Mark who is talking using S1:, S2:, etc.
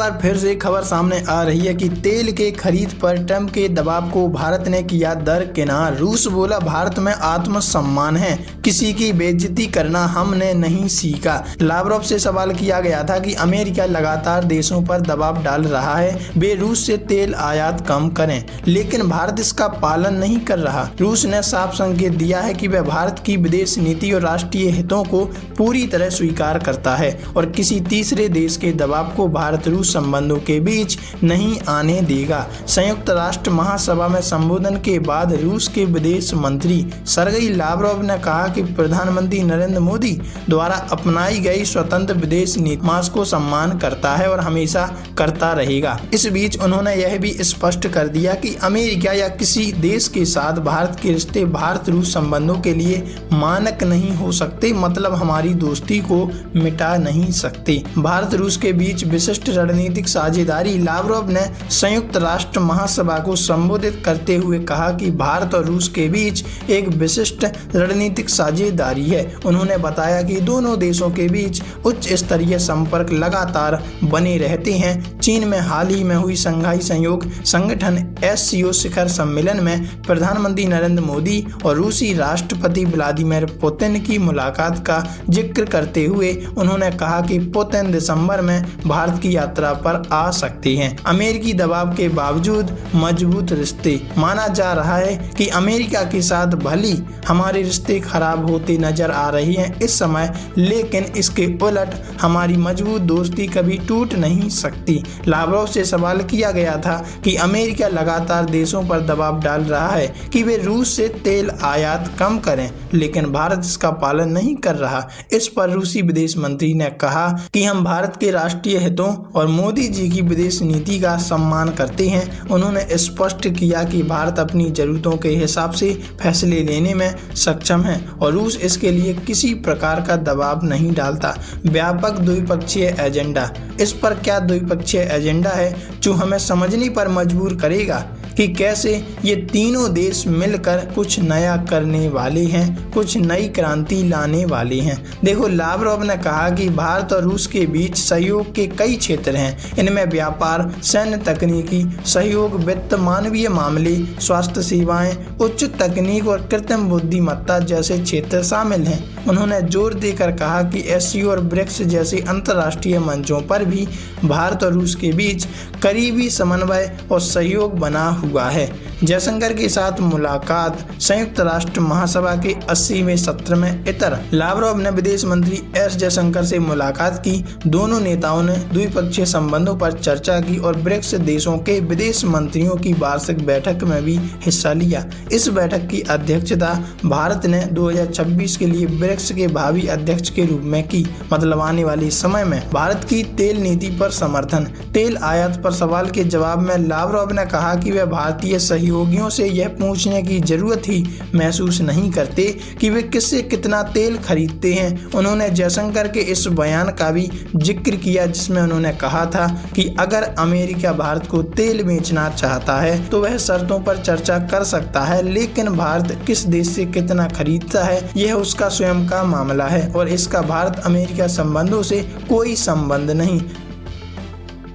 S1: बार फिर से खबर सामने आ रही है कि तेल के खरीद पर ट्रंप के दबाव को भारत ने किया दरकिनार। रूस बोला, भारत में आत्मसम्मान है, किसी की बेइज्जती करना हमने नहीं सीखा। लावरोव से सवाल किया गया था कि अमेरिका लगातार देशों पर दबाव डाल रहा है वे रूस से तेल आयात कम करें, लेकिन भारत इसका पालन नहीं कर रहा। रूस ने साफ संकेत दिया है कि वह भारत की विदेश नीति और राष्ट्रीय हितों को पूरी तरह स्वीकार करता है और किसी तीसरे देश के दबाव को भारत रूस संबंधों के बीच नहीं आने देगा। संयुक्त राष्ट्र महासभा में संबोधन के बाद रूस के विदेश मंत्री सर्गेई लावरोव ने कहा कि प्रधानमंत्री नरेंद्र मोदी द्वारा अपनाई गई स्वतंत्र विदेश नीति को सम्मान करता है और हमेशा करता रहेगा। इस बीच उन्होंने यह भी स्पष्ट कर दिया कि अमेरिका या किसी देश के साथ भारत के रिश्ते भारत रूस संबंधों के लिए मानक नहीं हो सकते, मतलब हमारी दोस्ती को मिटा नहीं सकते। भारत रूस के बीच विशिष्ट रणनीतिक साझेदारी। लावरोव ने संयुक्त राष्ट्र महासभा को संबोधित करते हुए कहा कि भारत और रूस के बीच एक विशिष्ट रणनीतिक साझेदारी है। उन्होंने बताया कि दोनों देशों के बीच उच्च स्तरीय संपर्क लगातार बने रहते हैं। चीन में हाल ही में हुई शंघाई सहयोग संगठन SCO शिखर सम्मेलन में प्रधानमंत्री नरेंद्र मोदी और रूसी राष्ट्रपति व्लादिमीर पुतिन की मुलाकात का जिक्र करते हुए उन्होंने कहा कि पुतिन दिसंबर में भारत की यात्रा पर आ सकते हैं। अमेरिकी दबाव के बावजूद मजबूत रिश्ते। माना जा रहा है कि अमेरिका के साथ भली हमारे रिश्ते खराब होते नजर आ रही हैं इस समय, लेकिन इसके उलट हमारी मजबूत दोस्ती कभी टूट नहीं सकती। लावरोव से सवाल किया गया था कि अमेरिका लगातार देशों पर दबाव डाल रहा है कि वे रूस से तेल आयात कम करें, लेकिन भारत इसका पालन नहीं कर रहा। इस पर रूसी विदेश मंत्री ने कहा कि हम भारत के राष्ट्रीय हितों और मोदी जी की विदेश नीति का सम्मान करते हैं। उन्होंने स्पष्ट किया कि भारत अपनी जरूरतों के हिसाब से फैसले लेने में सक्षम है और रूस इसके लिए किसी प्रकार का दबाव नहीं डालता। व्यापक द्विपक्षीय एजेंडा। इस पर क्या द्विपक्षीय एजेंडा है जो हमें समझने पर मजबूर करेगा कि कैसे ये तीनों देश मिलकर कुछ नया करने वाले हैं, कुछ नई क्रांति लाने वाले हैं। देखो, लावरोव ने कहा कि भारत और रूस के बीच सहयोग के कई क्षेत्र हैं। इनमें व्यापार, सैन्य तकनीकी सहयोग, वित्त, मानवीय मामले, स्वास्थ्य सेवाएं, उच्च तकनीक और कृत्रिम बुद्धिमत्ता जैसे क्षेत्र शामिल हैं। उन्होंने जोर देकर कहा कि SCO और ब्रिक्स जैसे अंतर्राष्ट्रीय मंचों पर भी भारत और रूस के बीच करीबी समन्वय और सहयोग बना हुआ है। जयशंकर के साथ मुलाकात। संयुक्त राष्ट्र महासभा के 80वें सत्र में इतर। लावरोव ने विदेश मंत्री S जयशंकर से मुलाकात की। दोनों नेताओं ने द्विपक्षीय संबंधों पर चर्चा की और ब्रिक्स देशों के विदेश मंत्रियों की वार्षिक बैठक में भी हिस्सा लिया। इस बैठक की अध्यक्षता भारत ने 2026 के लिए ब्रिक्स के भावी अध्यक्ष के रूप में की। मतलब आने वाले समय में भारत की तेल नीति पर समर्थन। तेल आयात पर सवाल के जवाब में लावरोव ने कहा कि वह भारतीय सहयोगियों से यह पूछने की जरूरत ही महसूस नहीं करते कि वे किससे कितना तेल खरीदते हैं। उन्होंने जयशंकर के इस बयान का भी जिक्र किया जिसमें उन्होंने कहा था कि अगर अमेरिका भारत को तेल बेचना चाहता है तो वह शर्तों पर चर्चा कर सकता है, लेकिन भारत किस देश से कितना खरीदता है यह उसका स्वयं का मामला है और इसका भारत अमेरिका संबंधों से कोई संबंध नहीं।